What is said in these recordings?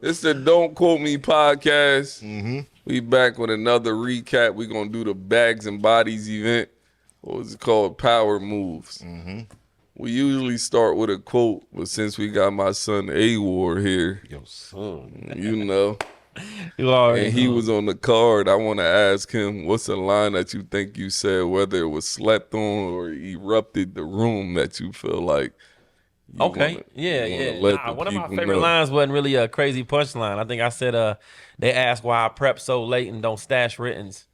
It's the Don't Quote Me podcast. We back with another recap. We gonna do the Bags and Bodies event. What was it called? Power Moves. We usually start with a quote, but since we got my son A-War here, Your son, you know, and he was on the card, I want to ask him, what's a line that you think you said, whether it was slept on or erupted the room, that you feel like you Okay. One of my favorite lines wasn't really a crazy punchline. I think I said, they ask why I prep so late and don't stash writtens.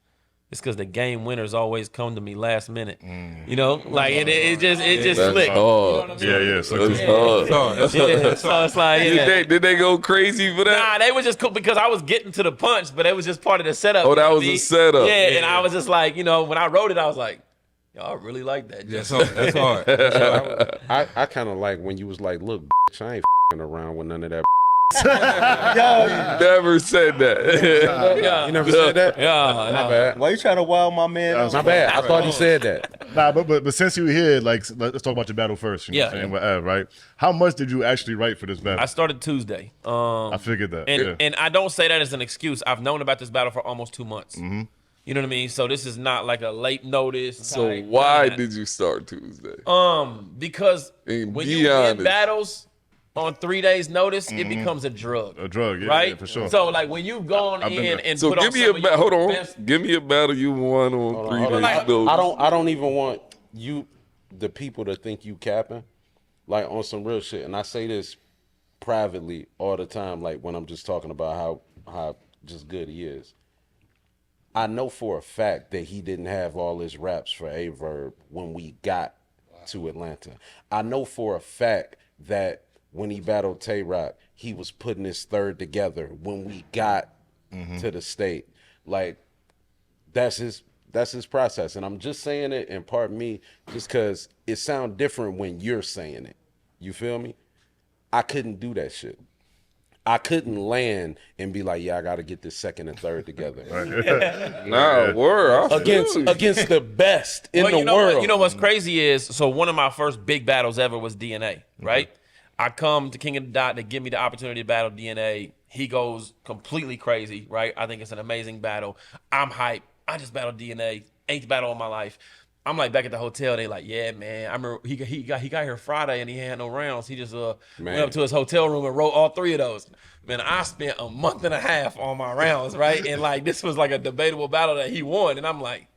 It's because the game winners always come to me last minute. You know, like it just slick. Hard. You know what I mean? That's hard. So it's like, Did they go crazy for that? Nah, they were just cool because I was getting to the punch, but it was just part of the setup. Oh, that was a setup. Yeah, and I was just like, you know, when I wrote it, I was like, y'all really like that. That's hard. I kind of like when you was like, look, bitch, I ain't around with none of that. Never said that. You never said that? Yeah, My bad. Why you trying to wild my man? My bad. I thought he said that. Nah, but since you were here, like, let's talk about your battle first. You know what I'm saying? With Av, right? How much did you actually write for this battle? I started Tuesday. I figured that. And I don't say that as an excuse. I've known about this battle for almost 2 months. You know what I mean? So this is not like a late notice. So why did you start Tuesday? Because And when be you honest. win battles on 3 days notice, it becomes a drug. A drug, yeah, right? yeah, for sure. So like when you've gone I've been in there. and So put give on me some a of your hold on. best- Give me a battle you won on 3 days notice. I don't even want the people to think you capping, like on some real shit. And I say this privately all the time, like when I'm just talking about how just good he is. I know for a fact that he didn't have all his raps for A-Verb when we got to Atlanta. I know for a fact that when he battled Tay-Rock, he was putting his third together when we got to the state. Like, that's his process. And I'm just saying it, and pardon me, just because it sounds different when you're saying it. You feel me? I couldn't do that shit. I couldn't land and be like, yeah, I got to get this second and third together. Nah, word. Against the best in the world. You know what's crazy is, so one of my first big battles ever was DNA, right? I come to King of the Dot to give me the opportunity to battle DNA. He goes completely crazy, right? I think it's an amazing battle. I'm hyped. I just battled DNA. 8th battle of my life. I'm like back at the hotel. They like, yeah, man. I remember he got here Friday and he had no rounds. He just went up to his hotel room and wrote all 3 of those. Man, I spent a month and a half on my rounds, right? And like this was like a debatable battle that he won. And I'm like,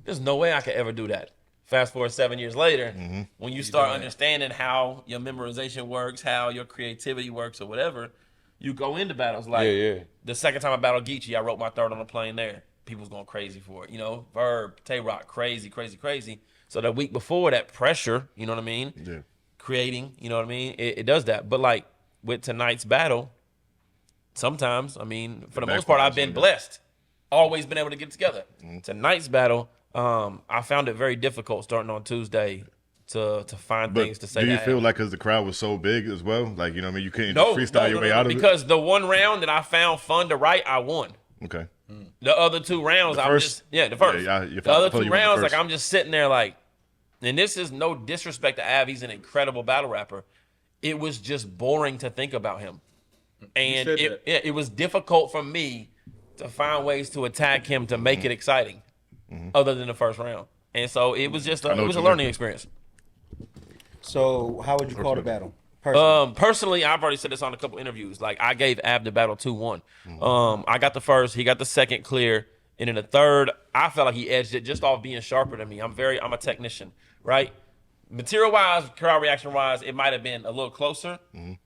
there's no way I could ever do that. Fast forward 7 years later, when you start understanding how your memorization works, how your creativity works, or whatever, you go into battles. Like the second time I battled GEECHI, I wrote my third on the plane there. People was going crazy for it, you know. Verb, Tay-Rock, crazy. So the week before, that pressure, you know what I mean? Yeah. Creating, you know what I mean? It does that. But like with tonight's battle, sometimes, I mean, for the most part, I've been blessed. Always been able to get together. Tonight's battle, I found it very difficult starting on Tuesday to find things to say. Do you feel like because the crowd was so big as well? Like, you know what I mean? You couldn't freestyle your way out of it? Because the one round that I found fun to write, I won. Okay. The other 2 rounds, the first. The other 2 rounds, like I'm just sitting there like, and this is no disrespect to Av, he's an incredible battle rapper. It was just boring to think about him. And it was difficult for me to find ways to attack him to make it exciting other than the first round. And so it was just a learning experience. So how would you call the battle? Personally, I've already said this on a couple interviews. Like I gave Av the battle 2-1. I got the first, he got the second clear, and in the third, I felt like he edged it just off being sharper than me. I'm a technician, right? Material-wise, crowd reaction-wise, it might have been a little closer,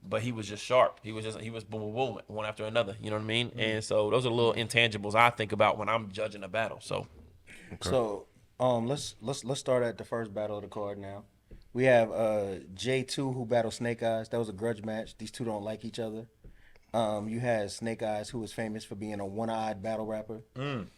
but he was just sharp. He was boom, boom, boom, one after another. You know what I mean? And so those are little intangibles I think about when I'm judging a battle. So, let's start at the first battle of the card now. We have J2 who battled Snake Eyez. That was a grudge match. These two don't like each other. You had Snake Eyez, who was famous for being a one-eyed battle rapper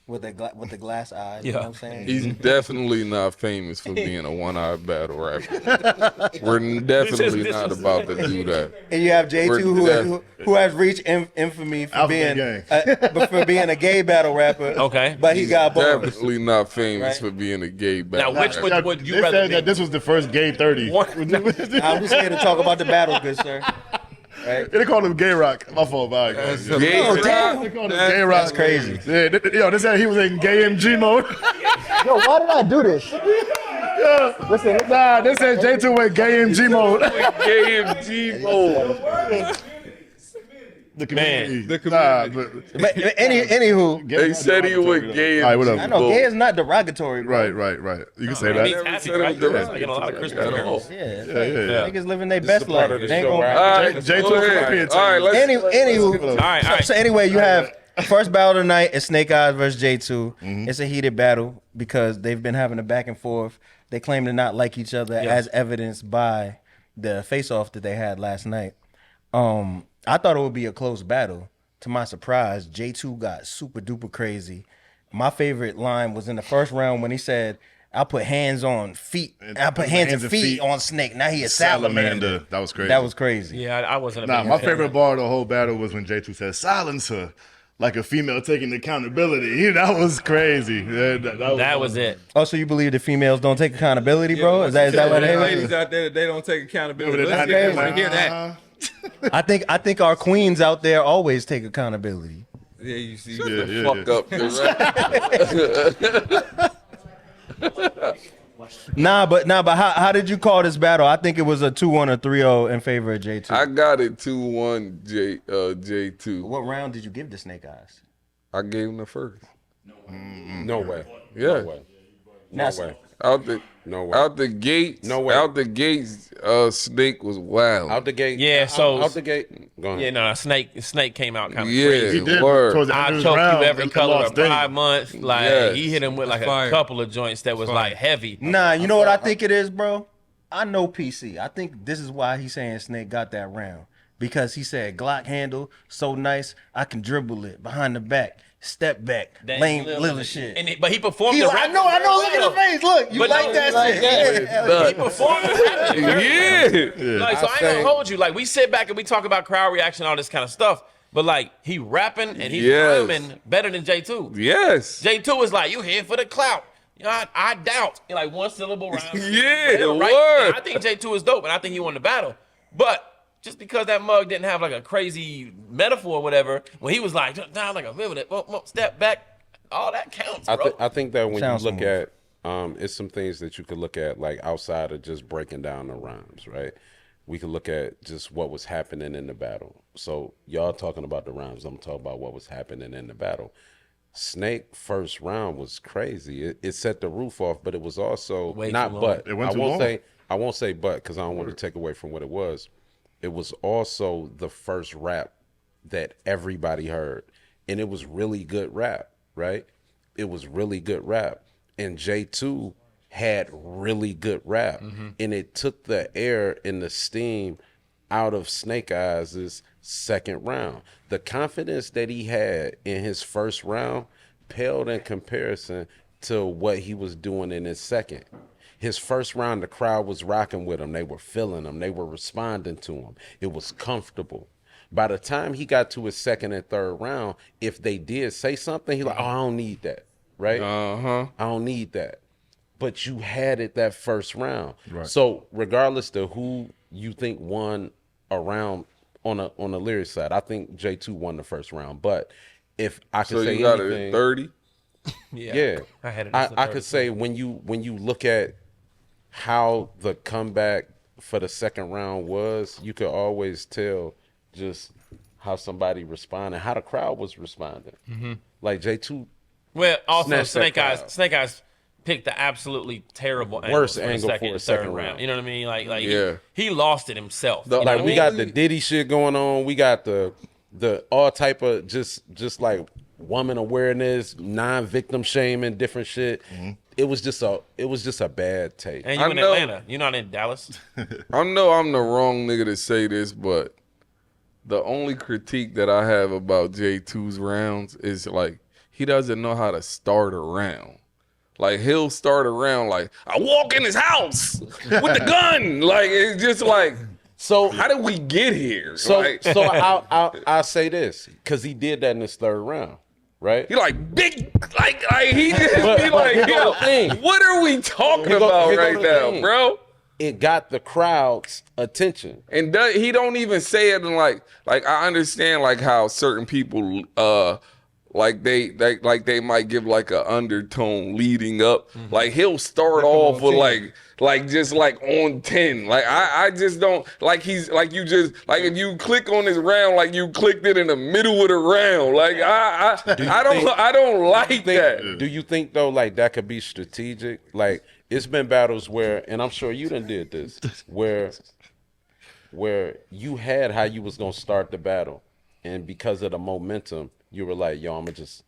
with the glass eyes. You know what I'm saying? He's definitely not famous for being a one-eyed battle rapper. We're definitely not about to do that. And you have J2 who has reached infamy for being a gay battle rapper. Okay. But he got bars. Definitely not famous for being a gay battle now, which rapper. would you they rather said be? that this was the first gay 30. I'm just here to talk about the battle, good sir. They called him Gay Rock. My fault, bye. Gay Rock. Damn. They called him Gay Rock. That's crazy. Yeah, yo, they said he was in gay MG mode. Yo, why did I do this? Listen, Nah, they said J2 went gay MG mode. KMG mode. The community. Man. Nah, but anywho, They said he went gay. All right, what up? I know gay is not derogatory, bro. Right. You can say It means that. happy, right? There's like a lot of Christmas carols. Yeah, Yeah. niggas living their This is best a part life. of the They ain't show, gonna- right? All right, J2 go ahead. European All right, let's. Anywho, All right. so anyway, you have first battle tonight is Snake Eyez versus J2. It's a heated battle because they've been having a back and forth. They claim to not like each other, as evidenced by the face-off that they had last night. I thought it would be a close battle. To my surprise, J2 got super duper crazy. My favorite line was in the first round when he said, "I put hands on feet. I put hands and feet on Snake. Now he a salamander." That was crazy. That was crazy. Yeah, I wasn't a Nah, big my fan. favorite bar of the whole battle was when J2 said, "Silence her," like a female taking accountability. That was crazy. Yeah, That was it. Oh, so you believe the females don't take accountability, bro? Is that what it ladies is? out there that they don't take accountability? Yeah, Let's they're get not- them to hear that. I think our queens out there always take accountability. Yeah, you see. Fuck up. The Nah, but how did you call this battle? I think it was a 2-1 or 3-0 in favor of J2. I got it 2-1 J2. What round did you give to Snake Eyez? I gave him the first. No way. Yeah. No way. Now, No way. Out the No way. out the gates. No way. Out the gates. Snake was wild. Out the gate. Yeah, so- out the gate. Go ahead. Yeah, no, Snake came out kind of Yeah. crazy. He did. Word. Towards the end I of his choked round, you every and color lost of Dame. Pride Month. Like Yes. he hit him with like Fire. a couple of joints that was like heavy. nah, you know what I think it is, bro? I know PC. I think this is why he's saying Snake got that round. Because he said Glock handle so nice, I can dribble it behind the back, step back, lame little shit. But he performed He, the I rap know. very Look at well. his face. Look, you But like no, that like shit? that. Yeah. He performed the rap very well. Yeah. Like, so I ain't gonna hold you. Like we sit back and we talk about crowd reaction, all this kind of stuff. But like he rapping and he's Yes. rhyming better than J2. Yes. J2 is like, you here for the clout. You know, I doubt. You're like one syllable rhymes. Yeah, Right? word. And I think J2 is dope, and I think he won the battle. But just because that mug didn't have like a crazy metaphor or whatever, when he was like, down like a river, step back, all that counts, bro. I think that when Sounds you look smooth. at it's some things that you could look at like outside of just breaking down the rhymes, right? We could look at just what was happening in the battle. So y'all talking about the rhymes, I'm talking about what was happening in the battle. Snake first round was crazy. It set the roof off, but it was also Way not too long. but. It went I too won't long. say I won't say but because I don't want to take away from what it was. It was also the first rap that everybody heard. And it was really good rap, right? It was really good rap. And J2 had really good rap. And it took the air and the steam out of Snake Eyes' second round. The confidence that he had in his first round paled in comparison to what he was doing in his second. His first round, the crowd was rocking with him. They were feeling him. They were responding to him. It was comfortable. By the time he got to his second and third round, if they did say something, he like, oh, I don't need that, right? I don't need that. But you had it that first round. Right. So regardless to who you think won a round on the lyrics side, I think J2 won the first round. But if I could So say you got anything, it at 30? yeah, I had it as the I third. could say when you look at how the comeback for the second round was, you could always tell just how somebody responded, how the crowd was responding. Like J2, Well, also Snatch that crowd. Snake Eyez picked the absolutely terrible Worst angle angle for for the a second second round. round. You know what I mean? Like Yeah. he lost it himself. The- You know like what we I got mean? the Diddy shit going on. We got the all type of just like woman awareness, non-victim shaming, different shit. It was just a bad take. And you I in know- Atlanta. You're not in Dallas. I know I'm the wrong nigga to say this, but the only critique that I have about J2's rounds is like he doesn't know how to start a round. Like he'll start a round like I walk in his house with the gun. Like it's just like So how did we get here? So Like, so I'll say this because he did that in his third round, right? he like big like he just But- be but like, here go yo, the thing. what are we talking Here go- about here go right the now, thing. bro? it got the crowd's attention. And he don't even say it in like I understand like how certain people like they might give like a undertone leading up. Like he'll start off with like just like on 10. Like I just don't like he's like you just like if you click on this round like you clicked it in the middle of the round. Like I don't like that. Do you think though like that could be strategic? Like it's been battles where, and I'm sure you done did this, where you had how you was gonna start the battle, and because of the momentum, you were like, yo, I'm gonna just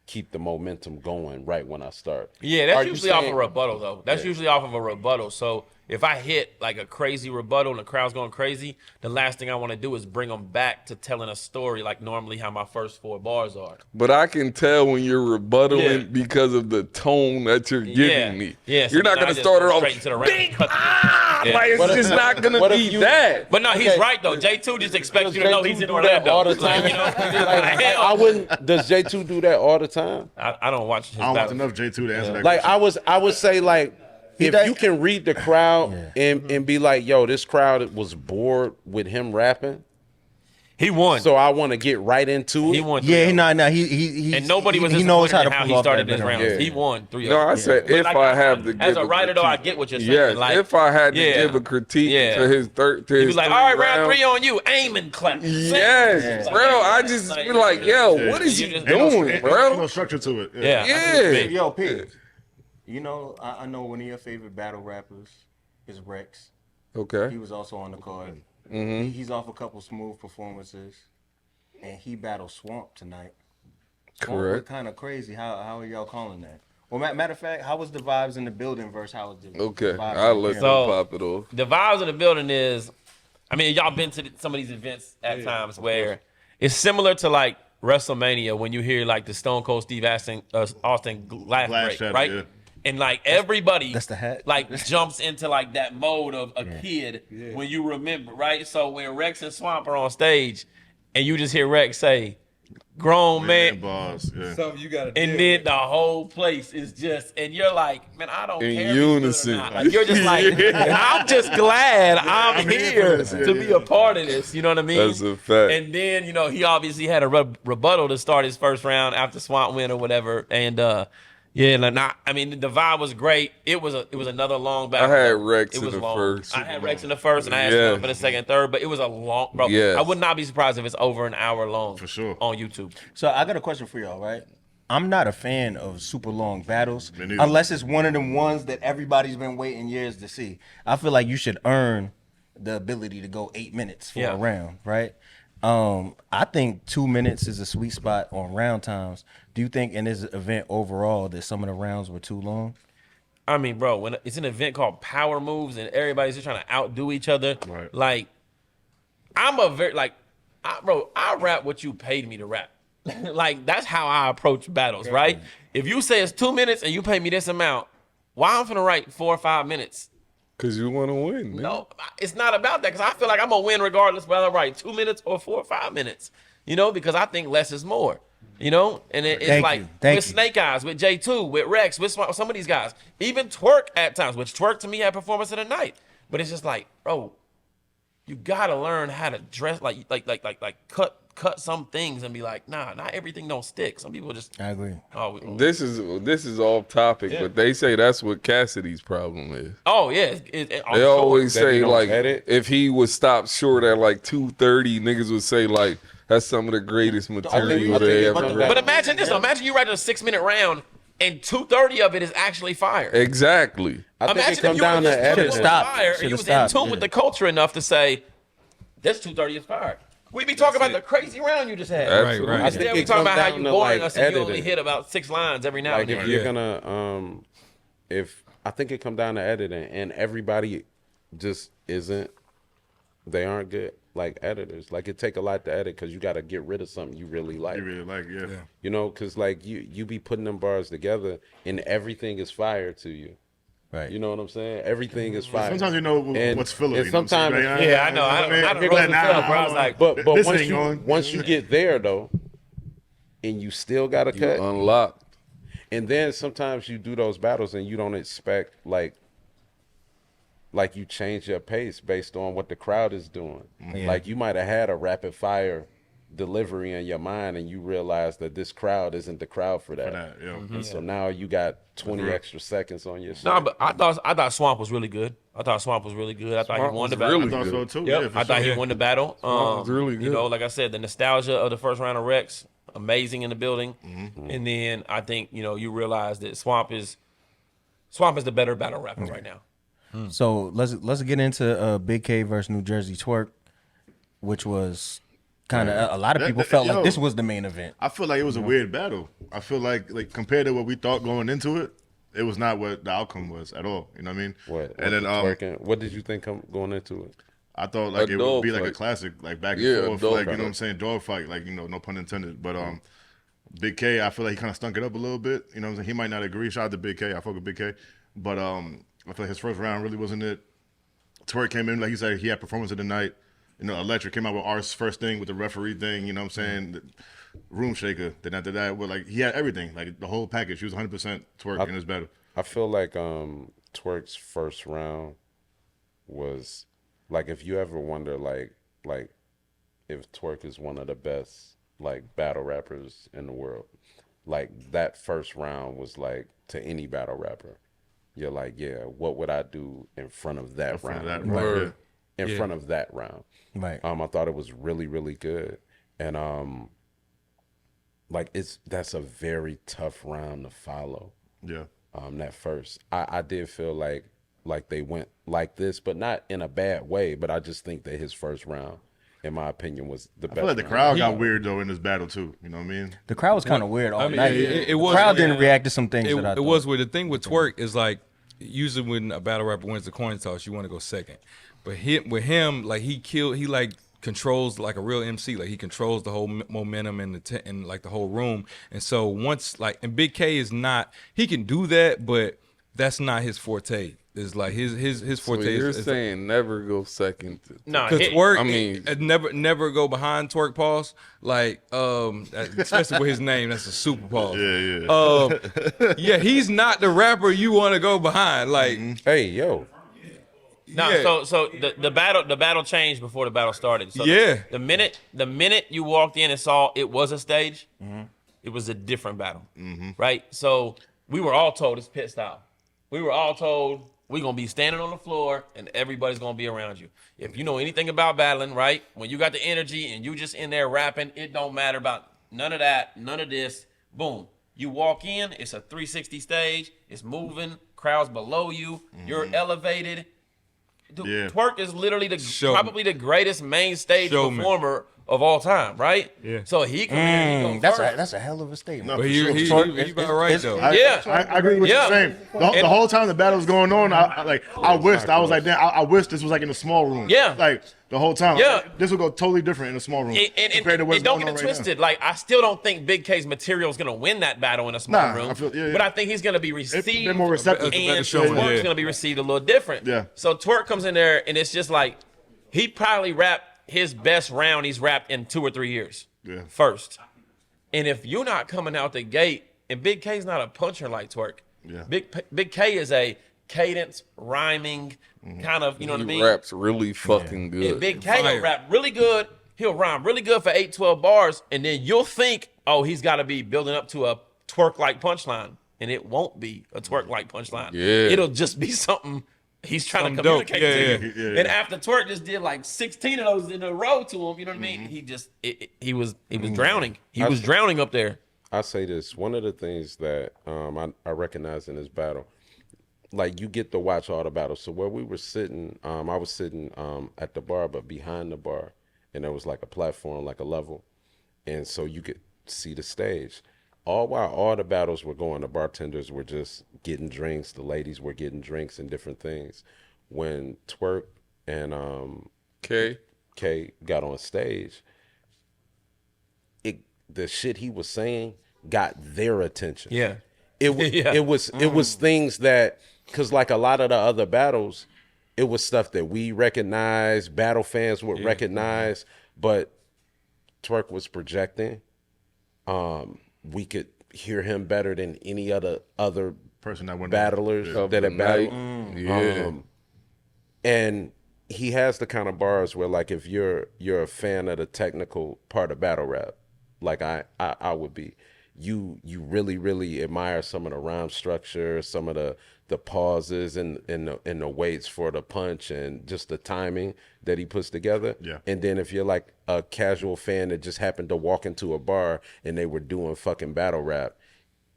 keep the momentum going right when I start. Yeah, that's Are you usually off saying- a rebuttal though. That's usually off of a rebuttal. So if I hit like a crazy rebuttal and the crowd's going crazy, the last thing I want to do is bring them back to telling a story like normally how my first 4 bars are. But I can tell when you're rebuttaling Yeah. because of the tone that you're giving me. Yeah, You're not I gonna just start go it off straight into the round. big, Cut- Yeah. like it's What if- just not gonna what if be you- that. But no, he's Okay. right though. J2 just expects Does you to know J2 he's in do that Orlando all the Like, time? you know, Like, I wouldn't. Does J2 do that all the time? I don't watch his I don't watch battles. enough J2 to answer that Like question. I would say like if does- you can read the crowd and be like, yo, this crowd was bored with him rapping, He won. so I want to get right into it. He won. Yeah, 3-0. he and nobody was he knows how to how pull he off started that his veteran. rounds. Yeah. He won 3-0. No, I said But if like, I have to give as a a writer though, I critique. get what you're saying. Yes, like, if I had to yeah. give a critique Yeah. to his third, to He'd his be like, three all right, round rounds, 3 on you. Aim and clap. Yes, bro. I just be like, yo, what is You he just- doing, Ain't bro? no structure to it. Yeah. Yeah. Yo, P. You know, I know one of your favorite battle rappers is Rex. He Okay. was also on the card. Mm-hmm. He's off a couple smooth performances, and he battled Swamp tonight. Swamp Correct. was kind of crazy. How are y'all calling that? Well, matter of fact, how was the vibes in the building versus how was the Okay. vibes I'll in let here? them So- pop it off. The vibes of the building is, I mean, y'all been to some of these events at times where it's similar to like WrestleMania when you hear like the Stone Cold Steve Austin laugh Laugh break, shadow, right? yeah. And like everybody That's the hat. like jumps into like that mode of a kid when you remember, right? So when Rex and Swamp are on stage and you just hear Rex say, grown man, Boss. Yeah. Something you gotta and deal then with. the whole place is just, and you're like, man, I don't In care if he's good or unison. not. Like, you're just like, I'm just glad I'm here to be a part of this. You know what I mean? That's a fact. And then, you know, he obviously had a rebuttal to start his first round after Swamp win or whatever. And yeah, I mean, the vibe was great. It was another long battle. I had Rex It in was the long. first. I had Rex in the first, and I had Yeah. Swamp in the second, third. But it was a long, bro. Yes. I would not be surprised if it's over an hour long For sure. on YouTube. So I got a question for y'all, right? I'm not a fan of super long battles Me neither. unless it's one of them ones that everybody's been waiting years to see. I feel like you should earn the ability to go 8 minutes for Yeah. a round, right? I think 2 minutes is a sweet spot on round times. Do you think in this event overall that some of the rounds were too long? I mean, bro, when it's an event called Power Moves and everybody's just trying to outdo each other, Right. like, I'm a very, like, I rap what you paid me to rap. Like, that's how I approach battles, right? If you say it's 2 minutes and you pay me this amount, why I'm finna write 4 or 5 minutes? Cause you want to win, man. No, it's not about that because I feel like I'm gonna win regardless whether I write 2 minutes or 4 or 5 minutes. You know, because I think less is more. You know, and it's Thank like you. Thank with you. Snake Eyez, with J2, with Rex, with some of these guys, even Twork at times. Which Twork to me had performance of the night, but it's just like, bro, you gotta learn how to dress like cut some things and be like, nah, not everything don't stick. Some people just I agree. This is off topic, but they say that's what Cassidy's problem is. oh yeah, They always that say he don't like edit. if he would stop short at like 2:30, niggas would say like that's some of the greatest material I they think- ever but- wrote. But imagine this. Imagine you write a 6-minute round and 2:30 of it is actually fire. Exactly. I think it Imagine come if you down were to just editing. stopped. fire and Should've you was stopped, in tune with yeah. the culture enough to say, this 2:30 is fire. We be talking about the crazy round you just had. Absolutely. right. I Instead, think we it talking comes about how down you to, boring like, us and you only editing. hit about 6 lines every now Like and if then. you're gonna if I think it come down to editing and everybody just isn't they aren't good like editors. Like it take a lot to edit because you got to get rid of something you really like. You really like, yeah. You know, because like you be putting them bars together and everything is fire to you. Right. You know what I'm saying? Everything is fire. Sometimes you know And- what's filler. and you know what I'm saying? sometimes- Like, Yeah, I know. I you know what don't mean? know Like, the nah, filler, bro. I was like, But this once ain't you going. once you get there though, and you still got to You cut. unlocked. And then sometimes you do those battles and you don't expect like like you change your pace based on what the crowd is doing. Yeah. Like you might have had a rapid fire delivery in your mind and you realize that this crowd isn't the crowd for that. that, yeah. And so now you got 20 extra seconds on your shit. No, but I thought Swamp was really good. I thought Swamp was really good. I thought Swamp he won the was battle. really I thought good. so too. Yep. Yeah, for I thought sure. he won the battle. was really You good. know, like I said, the nostalgia of the first round of Rex, amazing in the building. And then I think, you know, you realize that Swamp is the better battle rapper right now. So let's get into Bigg K versus New Jersey Twork, which was kind of a lot of people felt like this was the main event. I feel like it was a weird battle. I feel like compared to what we thought going into it, it was not what the outcome was at all. You know what I mean? And then what did you think going into it? I thought like A it would be dog like a fight. classic, like back and Yeah, a forth, dog like you fight. know what I'm saying, dog fight, like you know, no pun intended. But Bigg K, I feel like he kind of stunk it up a little bit. You know what I'm saying? He might not agree. Shout out to Bigg K. I fuck with Bigg K. But I feel like his first round really wasn't it. Twork came in like he said he had performance of the night. You know, Electric came out with ours first thing with the referee thing. You know what I'm saying? The room shaker. Then after that, well, like he had everything, like the whole package. He was 100% Twork in his battle. I feel like Twork's first round was like, if you ever wonder like if Twork is one of the best like battle rappers in the world, like that first round was like to any battle rapper, you're like, yeah, what would I do in front of that round? That, Like, right. in front of that round. Right. I thought it was really, really good. And like that's a very tough round to follow. Yeah. That first. I did feel like they went like this, but not in a bad way. But I just think that his first round, in my opinion, was the best. I feel like the round. crowd got weird though in this battle too. You know what I mean? The crowd was kind of weird all I mean, night. it The was crowd weird. didn't react to some things It, that I it thought. was weird. The thing with Twork is like usually when a battle rapper wins the coin toss, you want to go second. But with him, like he like controls like a real MC. Like he controls the whole momentum and like the whole room. And so once like, and Bigg K is not, he can do that, but that's not his forte. It's like his So forte you're is saying never go second. Nah, because hit- Twork, I mean- never go behind Twork pause. Like, especially with his name, that's a super pause. Yeah. Yeah, he's not the rapper you want to go behind. Like, Hey, yo. No, Yeah. so the battle changed before the battle started. So Yeah. the minute you walked in and saw it was a stage, it was a different battle, right? So we were all told it's pit style. We were all told we're gonna be standing on the floor and everybody's gonna be around you. If you know anything about battling, right? When you got the energy and you just in there rapping, it don't matter about none of that, none of this. Boom. You walk in, it's a 360 stage, it's moving, crowds below you, you're elevated. Dude, Yeah. Twork is literally Show- probably the greatest main stage Showman. performer of all time, right? Yeah. So he come in and he go That's first. that's a hell of a statement. No, but for he sure. he about right though. Yeah. I agree with Yeah. you saying. The whole time the battle was going on, I wished I was like, damn, I wish this was like in a small room. Yeah. Like the whole time. Yeah. Like, this would go totally different in a small room And compared to what's don't going get on it right twisted. Like I still don't think Bigg K's material is gonna win that battle in a small Nah, room. I feel- yeah. But I think he's gonna be received. They're more receptive. It's a And better showman, Twork's yeah. gonna be received a little different. Yeah. So Twork comes in there and it's just like he probably rapped his best round he's rapped in 2 or 3 years. Yeah. First. And if you're not coming out the gate, and Bigg K's not a puncher like Twork. Yeah. Bigg K is a cadence, rhyming, kind of, you know what I He mean? raps really fucking good. And Bigg K Fire. will rap really good. He'll rhyme really good for 8, 12 bars, and then you'll think, oh, he's got to be building up to a Twork-like punchline, and it won't be a Twork-like punchline. Yeah. It'll just be something he's trying to Something dope. communicate to Yeah, you. yeah. And after Twork just did like 16 of those in a row to him, you know what I mean? He just he was drowning. He was drowning up there. I say this. One of the things that I recognize in this battle, like you get to watch all the battles. So where we were sitting, I was sitting at the bar, but behind the bar, and there was like a platform, like a level, and so you could see the stage. All while all the battles were going, the bartenders were just getting drinks. The ladies were getting drinks and different things. When Twork and Okay. K got on stage, the shit he was saying got their attention. Yeah. It was things that, because like a lot of the other battles, it was stuff that we recognized, battle fans would recognize, but Twork was projecting. We could hear him better than any other Person that went battlers Of that the had battled. night. Yeah. And he has the kind of bars where, like, if you're a fan of the technical part of battle rap, like I would be, you really, really admire some of the rhyme structure, some of the pauses and the weights for the punch and just the timing that he puts together. Yeah. And then if you're like a casual fan that just happened to walk into a bar and they were doing fucking battle rap,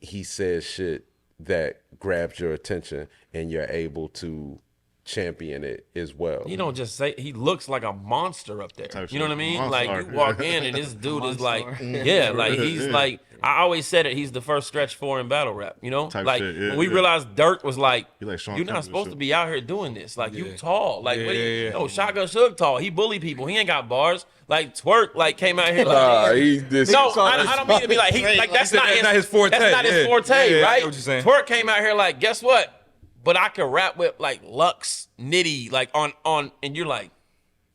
he says shit that grabs your attention and you're able to champion it as well. You don't just say he looks like a monster up there. Type You know what I shit. mean? Monster. Like you walk in and this dude is like, Monster. yeah, like he's like. I always said it. He's the first stretch four in battle rap. You know, Type like shit, yeah, when we yeah. realized Drect was like, He like Sean you're Kemp not and supposed shit. to be out here doing this. Like you tall. Like what yeah. no, Shotgun Suge tall. He bully people. He ain't got bars. Like Twork like came out here. Nah, Like, he's this. no, I don't mean to be like he like that's not his forte. That's not his Yeah. forte, Yeah, yeah, I right? know what you're saying. Twork came out here like, guess what? But I can rap with like Lux, Nitty, like on, and you're like,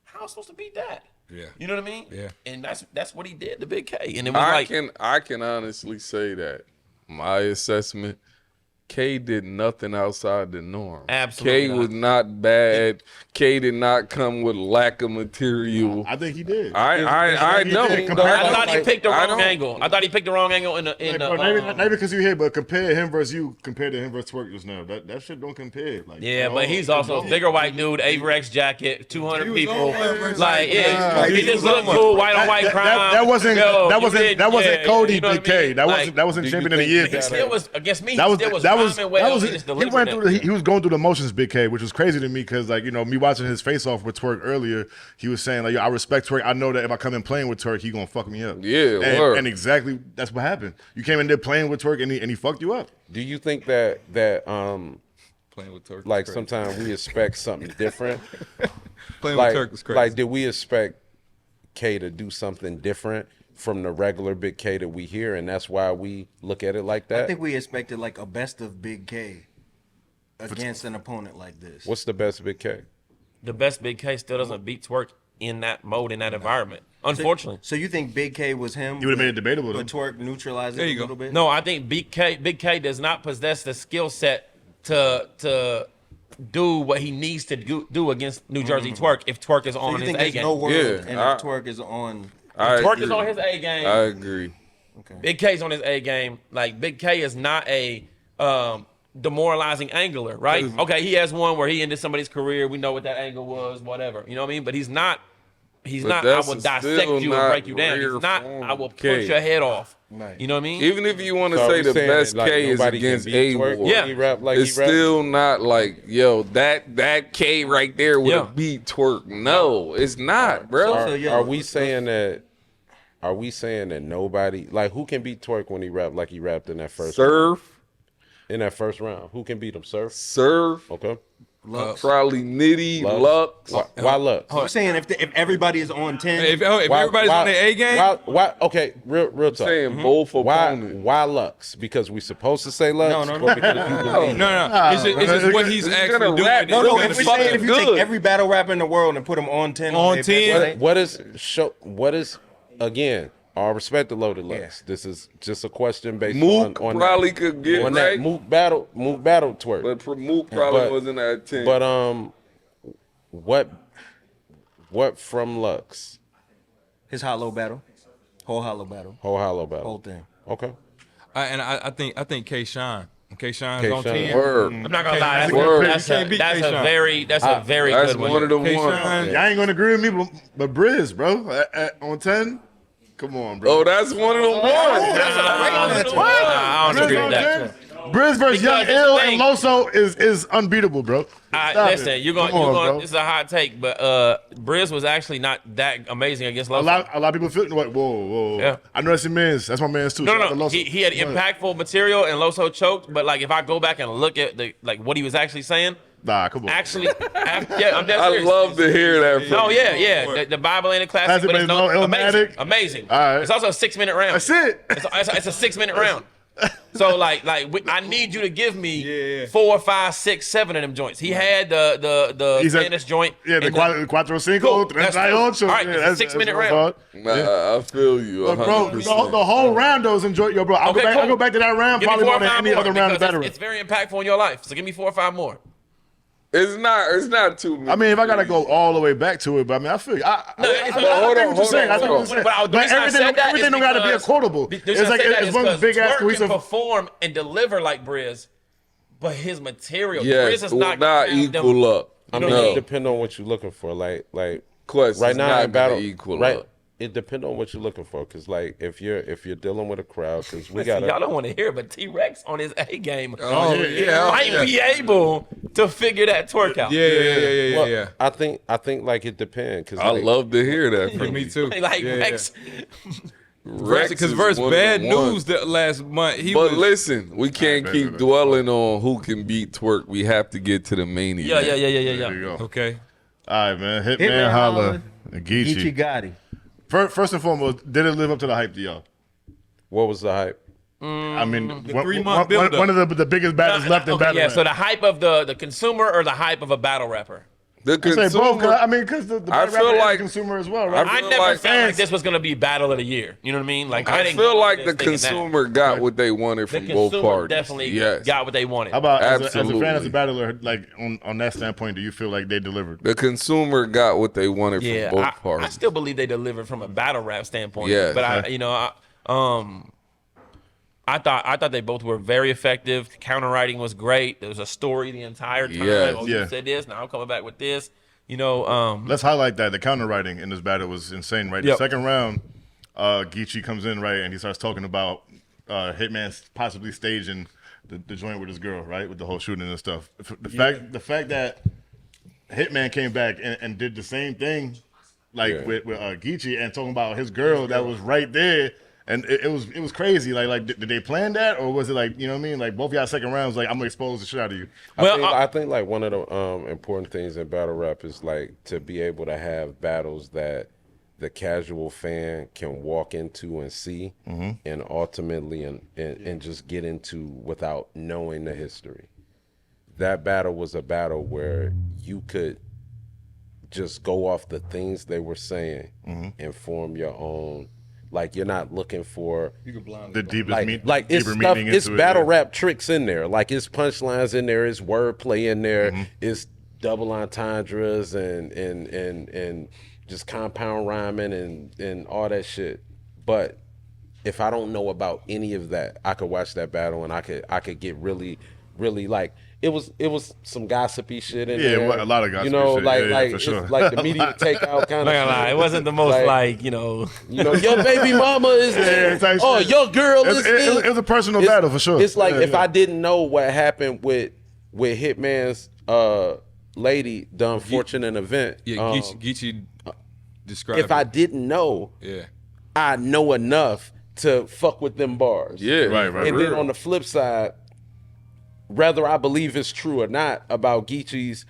how am I supposed to beat that? Yeah. You know what I mean? Yeah. And that's what he did to Bigg K. And it was I can honestly say that my assessment, K did nothing outside the norm. Absolutely K not. was not bad. K did not come with lack of material. I think he did. I he know. did. Compared I to- thought he picked the I wrong don't- angle. I thought he picked the wrong angle in the Like, bro, maybe because you here, but compare him versus you, compared to him versus Twork just now. That shit don't compare. Like, yeah, bro, but he's also a bigger white dude, Averex jacket, 200 was people. on Averex. Like, yeah, Nah, he just looked cool, white on white crime. That wasn't Yo, that you wasn't did- that wasn't yeah, Cody you know Bigg what I K. mean? That Like, wasn't you champion of the think year. He Bigg still K. was against me. That was he still was that was rhyming well. that was He just he delivered went it. through he was going through the motions, Bigg K, which was crazy to me because, like, you know, me watching his face off with Twork earlier, he was saying like, yo, I respect Twork. I know that if I come in playing with Twork, he gonna fuck me up. Yeah, word. and exactly that's what happened. You came in there playing with Twork and he fucked you up. Do you think that Playing with Turk. like sometimes we expect something different? Playing like, with Turk was crazy. like, did we expect K to do something different from the regular Bigg K that we hear, and that's why we look at it like that? I think we expected like a best of Bigg K against an opponent like this. What's the best Bigg K? The best Bigg K still doesn't beat Twork in that mode, in that environment. Unfortunately. So you think Bigg K was him? You would've made it debatable, But though. Twork neutralized it There a you go. little bit. No, I think Bigg K does not possess the skill set to do what he needs to do against New Jersey Twork if Twork is So on you his think A there's game. no world, Yeah, and I- if Twork is on, Twork is agree. on his A game. I agree. Bigg K's on his A game. Like Bigg K is not a demoralizing angler, right? Okay, he has one where he ended somebody's career. We know what that angle was, whatever. You know what I mean? But he's not. He's But not. I that's will still dissect you and not break you down. rare He's not. form I will of punch K. your head off. Right. You know what I mean? Even if you want to So are say we the saying best that, like, K is nobody can against beat A Twork? War, Yeah. He rap like it's he rap? still not like, yo, that K right there would Yeah. have beat Twork. No, it's not, bro. So, yo, Are we saying that? Are we saying that nobody, like, who can beat Twork when he rap like he rapped in that first Surf, in that first round? Who can beat him? Surf. okay. Lux. Probably Nitty, Lux. Lux. Why Lux? I'm saying if everybody is on 10, if everybody's on their A game, Why? Okay, real talk. Saying both opponents. Why Lux? Because we supposed to say Lux? No. Or because you believe? no. It's just what he's He's actually gonna doing. rap. It's No, gonna if be we say if you good. take every battle rapper in the world and put them on 10, On their 10? best, right? What is show? What is again? All respect to Loaded Lux. Yeah. This is just a question based Mook on probably that, could get on right, that Mook battle Twork. but Mook probably But- wasn't at 10. But what from Lux? His hollow battle, whole hollow battle, Whole hollow battle. whole thing. Okay. I think K Shine. K Shine's K. on Shine. 10. Word. I'm not gonna lie. Word. That's Can't a beat that's a K-Shine. very that's a very That's good one one. of the K. ones. Shine. Y'all ain't gonna agree with me, but Briz, bro, on 10. Come on, bro. Oh, that's one of the ones. I don't agree with that. Briz versus Young Because it's Ill the and thing. Loso is unbeatable, bro. Stop Listen, it. you're gonna, Come on, bro. this is a hot take, but Briz was actually not that amazing against A Loso. lot of people feel like, whoa. Yeah. I know that's your man's. That's my man's too. Shout out to No. Loso. He had Go ahead. impactful material and Loso choked, but like if I go back and look at the like what he was actually saying, Nah, come on. actually, yeah, I'm dead I serious. love to hear that from No, you. yeah. The Bible ain't a classic, Classic, but it's but no, it's no amazing. Illmatic. Amazing. All right. It's also a 6-minute round. That's it. It's a 6-minute round. So I need you to give me 4, 5, 6, 7 of them joints. He had the He's a- Spanish joint. Yeah, the and Cuatro Cinco, Cool. That's 38. cool. All right, Yeah, it's a that's 6-minute real round. hard. Nah, I feel you. But bro, 100%. the whole round though is enjoy. Yo, bro, I'll Okay, go back. cool. I'll go back to that round Give me probably 4 more or than 5 any more other round of because veteran. it's very impactful in your life. So give me 4 or 5 more. It's not too many. I mean, if I gotta go all the way back to it, but I mean, I feel hold on. But everything don't gotta be a quotable. It's like it's one big ass cohesive. Can perform and deliver like Briz, but his material, yes, Briz is not equal up. I mean, it depends on what you're looking for. Like Quest right now in battle, equal right? up. It depends on what you're looking for, because like if you're dealing with a crowd, because we Listen, got y'all don't want to hear, but T-Rex on his A game yeah. might be able to figure that twerk out. Well, I think like it depends. Cause I like, love to hear that from Me you. too. Like Rex, Because is verse one of bad the ones. news that last month. But listen, we can't keep dwelling on who can beat Twork. We have to get to the main event. There you go. Okay. All right, man. Hitman Holla. Geechie Gotti. First and foremost, did it live up to the hype to y'all? what was the hype? I mean, The 3-month build-up. one of the biggest battles left in battle. Yeah, rap. so the hype of the consumer or the hype of a battle rapper? The I say both. consumer, I mean, because the I battle feel rapper is like- a consumer as well, right? I I feel never like felt like fans- this was gonna be battle of the year. You know what I mean? Like I didn't feel go like into the this thinking that. consumer got what they wanted The from both consumer parties. definitely Yes. got what they wanted. How about as a fan, Absolutely. as a battler, like on that standpoint, do you feel like they delivered? The consumer got what they wanted Yeah, from both I parties. still believe they delivered from a battle rap standpoint. Yeah. But I thought they both were very effective. Counterwriting was great. There was a story the entire time. Yes. Oh, Yeah. you said this, now I'm coming back with this. You know, Let's highlight that. The counter writing in this battle was insane, right? Yep. The second round, Geechee comes in, right, and he starts talking about Hitman possibly staging the joint with his girl, right, with the whole shooting and stuff. The fact that Hitman came back and did the same thing, like with Geechee, and talking about his girl that was right there. And it was crazy. Like did they plan that, or was it like, you know what I mean? Like both y'all second rounds, like I'm gonna expose the shit out of you. I think like one of the important things in battle rap is like to be able to have battles that the casual fan can walk into and see, and ultimately and just get into without knowing the history. That battle was a battle where you could just go off the things they were saying and form your own. Like you're not looking for The deepest it's deeper stuff. meaning It's into battle it. rap tricks in there. Like it's punchlines in there. It's wordplay in there. It's double entendres and just compound rhyming and all that shit. But if I don't know about any of that, I could watch that battle and I could get really like. It was some gossipy shit in there. Yeah, a lot of gossipy You know, shit. like Yeah, like for it's sure. like the media takeout kind not of gonna lie, shit. it wasn't the most Like- you know. You know, your baby mama is there. type Oh, shit. your girl is there. It was a personal battle for sure. It's like Yeah, if yeah. I didn't know what happened with Hitman's lady, the unfortunate event. Yeah, Geechee described If I it. didn't know, Yeah. I know enough to fuck with them bars. Yeah, Right. And then on the flip side, whether I believe it's true or not about Geechee's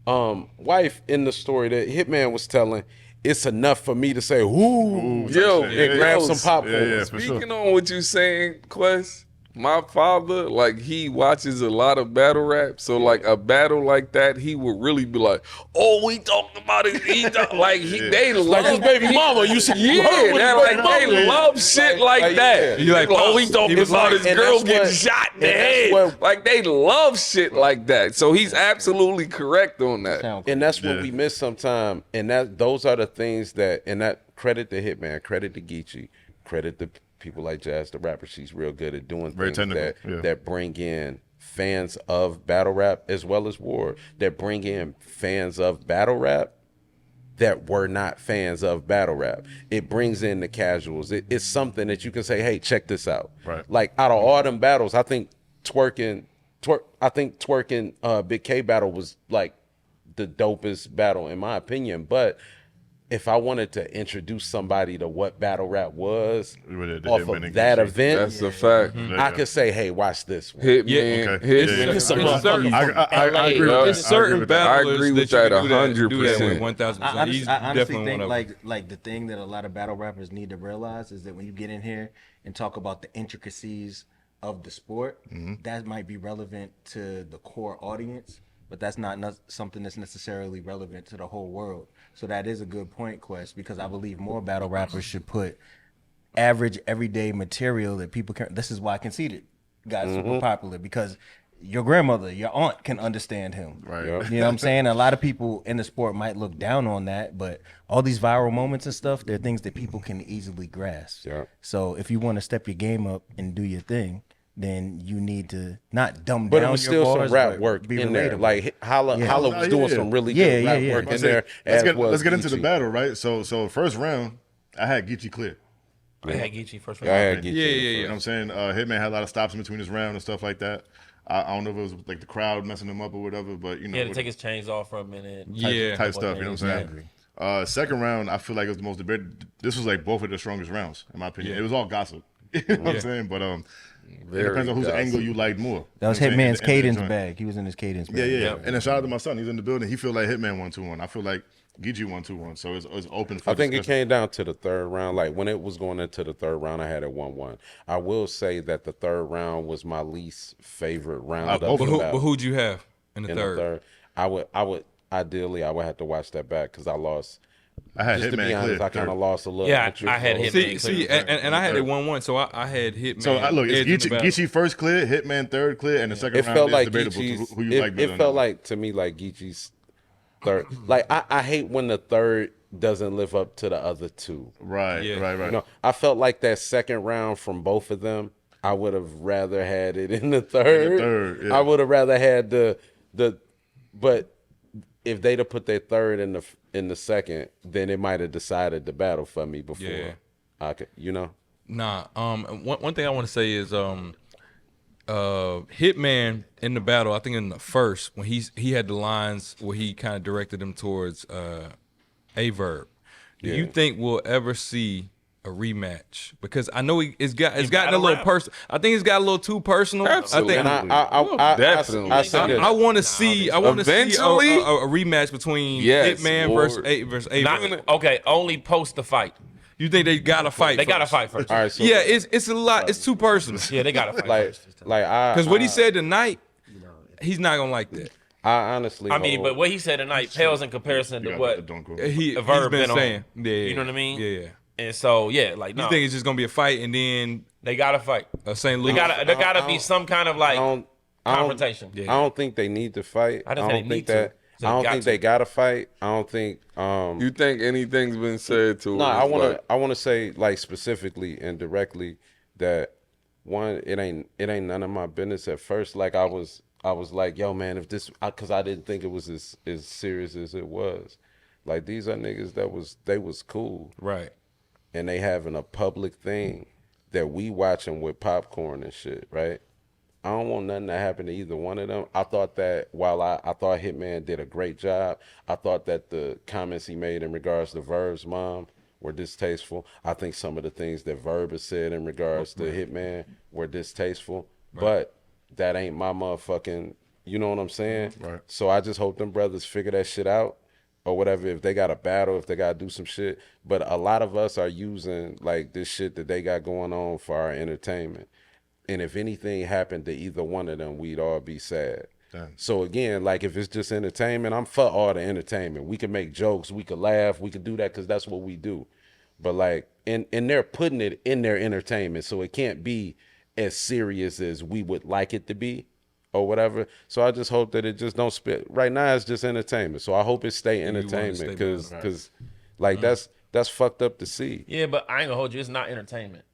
wife in the story that Hitman was telling, it's enough for me to say, "Ooh, Yo, and grab some popcorn." Yeah, for Speaking sure. on what you saying, Quest, my father, like, he watches a lot of battle rap. So, like, a battle like that, he would really be like, "Oh, we talking about it." They love Like his baby mama. You see, you heard Yeah, what they're his like, baby they mama love shit like Like, that. yeah. You like, oh, we Pops. talking He was about like- his and girl that's getting what- shot in the and that's head. what- Like, they love shit like that. So he's absolutely correct on that. And that's what Yeah. we miss sometimes. And those are the things that credit to Hitman, credit to Geechee, credit to people like Jazz the rapper. She's real good at doing Very things technical, yeah. that bring in fans of battle rap as well as war, that bring in fans of battle rap that were not fans of battle rap. It brings in the casuals. It's something that you can say, hey, check this out. Right. Like out of all them battles, I think Twork and Bigg K battle was like the dopest battle in my opinion. But if I wanted to introduce somebody to what battle rap was We would've did off Hitman of and that Geechee. event, That's a fact. I could say, hey, watch this one. Hitman, Okay. Hitman. Yeah. Some It's certain- motherfucker I agree LA. with It's that. certain I agree with that. I battlers agree with that you that can do 100%. 1,000%. He's I honestly definitely think one of them. like the thing that a lot of battle rappers need to realize is that when you get in here and talk about the intricacies of the sport, that might be relevant to the core audience, but that's not something that's necessarily relevant to the whole world. So that is a good point, Quest, because I believe more battle rappers should put average everyday material that people can. This is why Conceited got super popular, because your grandmother, your aunt can understand him. Right. Yep. You know what I'm saying? A lot of people in the sport might look down on that, but all these viral moments and stuff, they're things that people can easily grasp. Yeah. So if you want to step your game up and do your thing, then you need to not dumb But down it was your still bars, some rap but work be in there. relatable. Like Holla was doing some really good rap work in there. Let's get into the battle, right? So first round, I had Geechee clear. I had Geechee first round. Yeah, I had Geechee. You know what I'm saying? Hitman had a lot of stops in between his round and stuff like that. I don't know if it was like the crowd messing him up or whatever, but you know, He had to take his chains off for a minute. type stuff. You know what I'm saying? Second round, I feel like it was the most debated. This was like both of the strongest rounds, in my opinion. It was all gossip. You know what I'm saying? But it depends on whose angle you liked more. That was You know what I'm Hitman's saying? cadence joint. bag. He was in his cadence bag. Yeah. And then shout out to my son. He's in the building. He feel like Hitman 1-2-1. I feel like Geechee 1-2-1. So it's open for I think it discussion. came down to the third round. Like when it was going into the third round, I had it 1-1. I will say that the third round was my least favorite round. both of them. But who'd you have in the third? I would ideally I would have to watch that back because I lost. I had Just to Hitman be honest, clear. I kind of third. lost a little. Yeah, interest. I had Hitman. See, and I had it 1-1, so I had Hitman. So look, it's edge in the battle. Geechee first clear, Hitman third clear, and the second It round felt is like debatable Geechee's. to who you like better. It felt like to me like Geechee's third. Like I hate when the third doesn't live up to the other two. right. You know, I felt like that second round from both of them. I would have rather had it in the third. yeah. I would have rather had the, but if they'd have put their third in the second, then it might have decided the battle for me before. Yeah. I could, you know. Nah. One thing I want to say is Hitman in the battle. I think in the first when he had the lines where he kind of directed them towards Averb. Do you think we'll ever see a rematch? Because I know it's gotten a battle little rap? personal. I think it's got a little too personal. Absolutely. I think I Definitely. I said this. I want to see. I want to see Eventually? a rematch between Yes, Hitman Lord. versus Averb. Not, okay, only post the fight. You think they gotta fight? They gotta first? fight first. All right, so Yeah, it's a lot. It's too personal. Yeah, they gotta fight like first. Because what he said tonight, he's not gonna like that. I honestly, I mean, hold- but what he said tonight pales in comparison to what Don't go. He's Verb been been on. saying. Yeah, You know what I mean? Yeah. And so yeah, like no, You think it's just gonna be a fight and then they gotta fight. St. Louis? There gotta be some kind of like I don't- confrontation. I don't think they need to fight. I I just said don't they think need to. that. So I don't got think to. they gotta fight. I don't think. You think anything's been said to No, us? I want to say like specifically and directly that one, it ain't none of my business at first. Like I was like, yo, man, if this, because I didn't think it was as serious as it was. Like these are niggas they was cool, Right. and they having a public thing that we watching with popcorn and shit, right? I don't want nothing to happen to either one of them. I thought that while I thought Hitman did a great job, I thought that the comments he made in regards to Verb's mom were distasteful. I think some of the things that Verb has said in regards to Hitman were distasteful. But that ain't my motherfucking, you know what I'm saying? Right. So I just hope them brothers figure that shit out or whatever, if they got a battle, if they got to do some shit. But a lot of us are using like this shit that they got going on for our entertainment. And if anything happened to either one of them, we'd all be sad. Damn. So again, like if it's just entertainment, I'm for all the entertainment. We can make jokes, we could laugh, we could do that because that's what we do. But like, and they're putting it in their entertainment, so it can't be as serious as we would like it to be or whatever. So I just hope that it just don't spit. Right now it's just entertainment. So I hope it stay want it to entertainment stay because like that's fucked up to see. Yeah, but I ain't gonna hold you. It's not entertainment.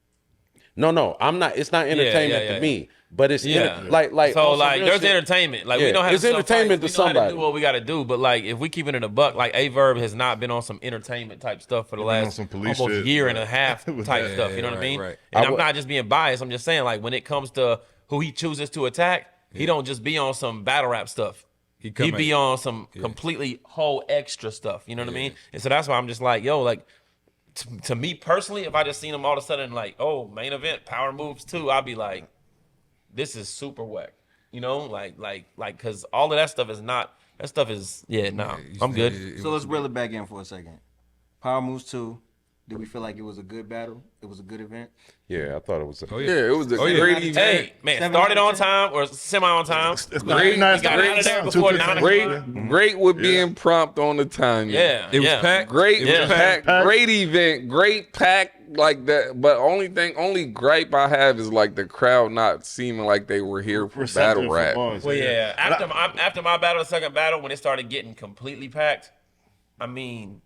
No, I'm not. It's not entertainment yeah. to me, but it's Yeah, like so on some like real there's shit. entertainment. Like Yeah, we know how it's to sell entertainment fights. to We know how somebody. do what we got to do. But like if we keep it in a buck, like Averb has not been on some entertainment type stuff for the on last some police almost shit, year right. and a half type With stuff. that. You know what I mean? right. And I I'm would- not just being biased. I'm just saying like when it comes to who he chooses to attack, he don't just be on some battle rap stuff. He He be on some completely whole extra stuff. You know what I mean? And so that's why I'm just like, yo, like to me personally, if I just seen him all of a sudden like, oh, main event, power moves too, I'd be like, this is super whack. You know, like, because all of that stuff is not. That stuff is, I'm good. So let's reel it back in for a second. Power moves 2, Did we feel like it was a good battle? It was a good event? Yeah, I thought it was. Yeah, it was a Oh, yeah. great event. Hey, man, 7 started out on of 10? time or semi on time. Great, nice. got out of there before 9 o'clock. great with being prompt on the time. Yeah, It was yeah. packed. Great, It was pack, great event, great pack like that. But only gripe I have is like the crowd not seeming like they were here for Receptive battle rap. bars, Well, yeah. After my battle, the second battle, when it started getting completely packed, I mean,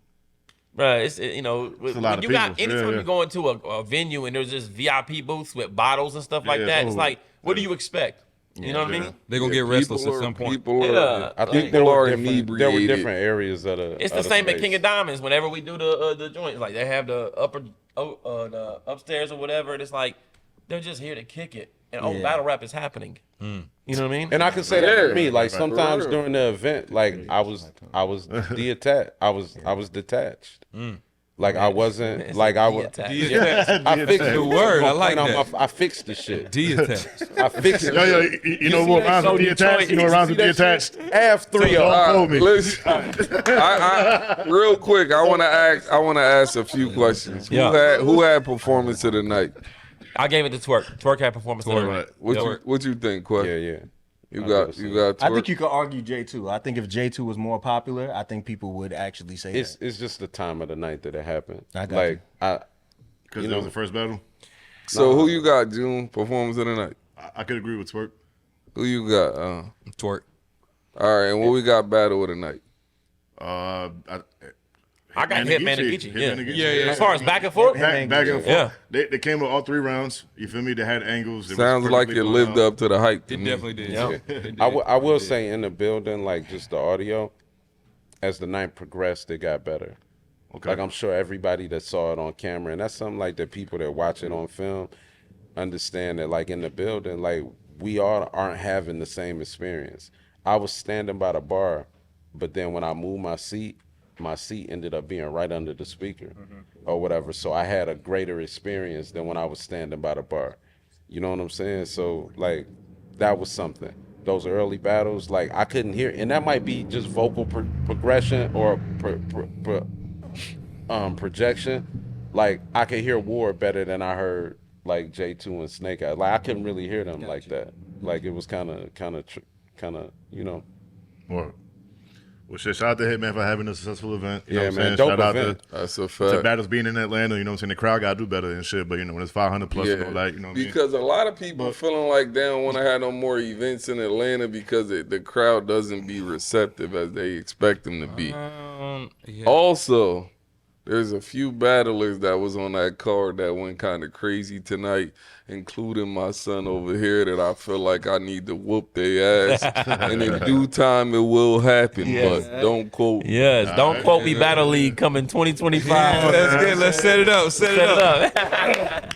bruh, a when lot of you got people. anytime Yeah. you go into a venue and there's just VIP booths with bottles and stuff like Yeah, that, it's totally. like, what do you expect? You know what I mean? They're gonna get restless at some point. People Yeah. are, I think people are there were inebriated. different areas of the. It's of the same at space. King of Diamonds. Whenever we do the joints, like they have the the upstairs or whatever, and it's like they're just here to kick it. And battle rap is happening. You know what I mean? And I can say that for Yeah. me. Like For sometimes real. during the event, like I was detached. I was detached. Like I wasn't. Like I was. I fixed The word, I like that. I fixed the shit. D-attached. I fixed it. Yo, you know what rounds with detached? You know what rounds with detached? Half 3 Don't of hold me. Listen, real quick, I want to ask a few questions. Yeah. Who had performance of the night? I gave it to Twork. Twork had performance of the night. What you think, Quay? Yeah. You got Twork? I think you could argue J2. I think if J2 was more popular, I think people would actually say It's that. it's just the time of the night that it happened. I got Like I. Because it was the first battle. So who you got, June? Performance of the night. I could agree with Twork. Who you got? Twerk. All right, and what we got battle of the night? I got Hitman and Geechchi. Hitman and Geechchi. Yeah. As far as back and forth, Back and forth. Yeah. They came with all 3 rounds. You feel me? They had angles. It was Sounds like perfectly it going lived out. up to the hype. to It me. definitely did. Yeah. It did. I will say in the building, like just the audio, as the night progressed, it got better. Okay. Like I'm sure everybody that saw it on camera, and that's something like the people that watch it on film understand that like in the building, like we all aren't having the same experience. I was standing by the bar, but then when I moved my seat ended up being right under the speaker or whatever. So I had a greater experience than when I was standing by the bar. You know what I'm saying? So like that was something. Those early battles, like I couldn't hear, and that might be just vocal progression or projection. Like I could hear Ward better than I heard like J2 and Snake Eyez. Like I couldn't really hear them like that. Like it was kind of, you know. Well, shit, shout out to Hitman for having a successful event. You know Yeah, what I'm man, saying? dope Shout out event. That's a to fact. battles being in Atlanta. You know what I'm saying? The crowd got to do better and shit. But, you know, when it's 500 plus, you know, like, you know what I mean? Because a lot of people feeling like they don't want to have no more events in Atlanta because the crowd doesn't be receptive as they expect them to be. Yeah. Also, there's a few battlers that was on that card that went kind of crazy tonight, including my son over here, that I feel like I need to whoop their ass. And in due time, it will happen. Yes. But don't quote. yes. Don't quote me. Battle League coming 2025. That's good. Let's set it up. Set it up. Set it up.